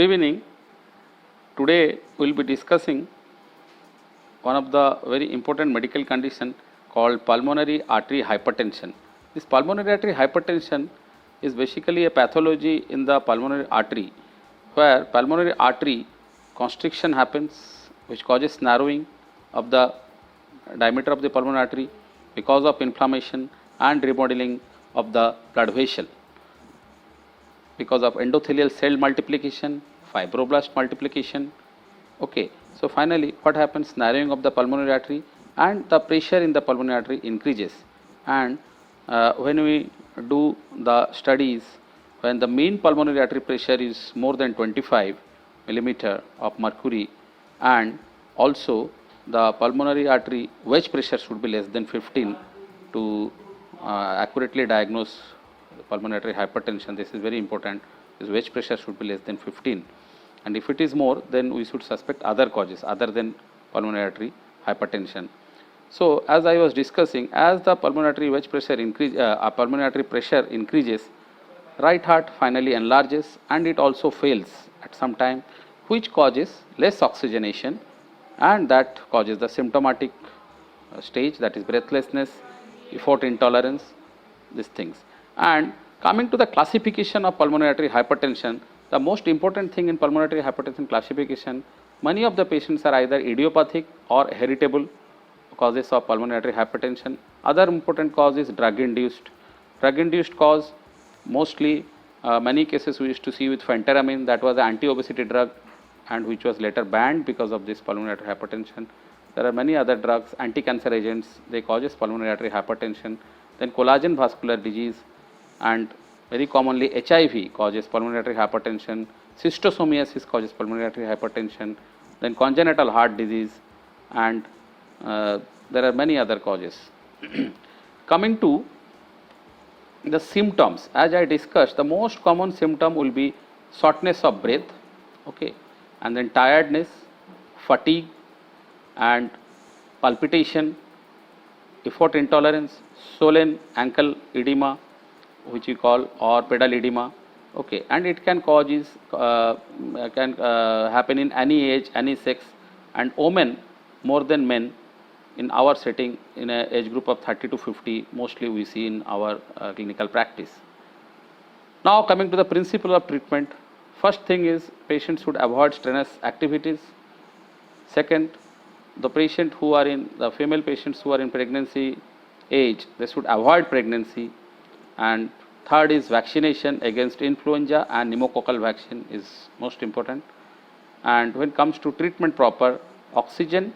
evening. Today we will be discussing one of the very important medical condition called pulmonary artery hypertension. This pulmonary artery hypertension is basically a pathology in the pulmonary artery where pulmonary artery constriction happens, which causes narrowing of the diameter of the pulmonary artery because of inflammation and remodeling of the blood vessel, because of endothelial cell multiplication, fibroblast multiplication. Okay. So, finally, what happens? Narrowing of the pulmonary artery and the pressure in the pulmonary artery increases, and when we do the studies, when the mean pulmonary artery pressure is more than 25 millimeter of mercury, and also the pulmonary artery wedge pressure should be less than 15 to accurately diagnose pulmonary artery hypertension. This is very important. This wedge pressure should be less than 15, and if it is more, then we should suspect other causes other than pulmonary artery hypertension. So, as I was discussing, as the pulmonary artery wedge pressure pulmonary artery pressure increases, right heart finally enlarges and it also fails at some time, which causes less oxygenation, and that causes the symptomatic stage, that is breathlessness, effort intolerance, these things. And coming to the classification of pulmonary artery hypertension, the most important thing in pulmonary artery hypertension classification, many of the patients are either idiopathic or heritable causes of pulmonary artery hypertension. Other important cause is drug induced. Drug induced cause, mostly many cases we used to see with phentermine, that was an anti-obesity drug and which was later banned because of this pulmonary artery hypertension. There are many other drugs, anti-cancer agents, they causes pulmonary artery hypertension. Then collagen vascular disease, and very commonly HIV causes pulmonary artery hypertension, schistosomiasis causes pulmonary artery hypertension, then congenital heart disease, and there are many other causes. Coming to the symptoms, as I discussed, the most common symptom will be shortness of breath, okay, and then tiredness, fatigue, and palpitation, effort intolerance, swollen ankle edema, which we call, or pedal edema, okay, and it can happen in any age, any sex, and women more than men in our setting, in a age group of 30 to 50, mostly we see in our clinical practice. Now, coming to the principle of treatment, first thing is patients should avoid strenuous activities. Second, the patient who are in, the female patients who are in pregnancy age, they should avoid pregnancy. And third is vaccination against influenza and pneumococcal vaccine is most important. And when it comes to treatment proper, oxygen,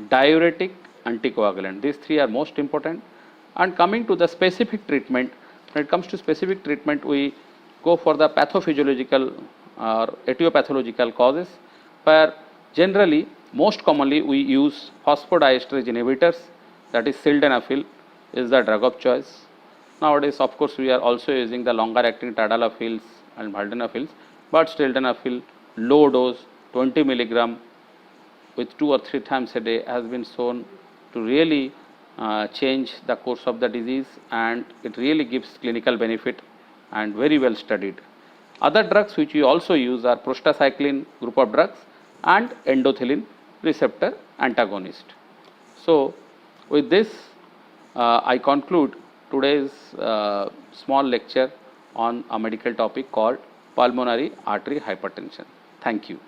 diuretic, anticoagulant, these three are most important. And coming to the specific treatment, when it comes to specific treatment, we go for the pathophysiological or etiological causes, where generally most commonly we use phosphodiesterase inhibitors, that is sildenafil is the drug of choice. Nowadays, of course, we are also using the longer acting tadalafils and vardenafils, but sildenafil low dose 20 milligram with 2 or 3 times a day has been shown to really change the course of the disease, and it really gives clinical benefit and very well studied. Other drugs which we also use are prostacyclin group of drugs and endothelin receptor antagonist. So, with this I conclude today's small lecture on a medical topic called pulmonary artery hypertension. Thank you.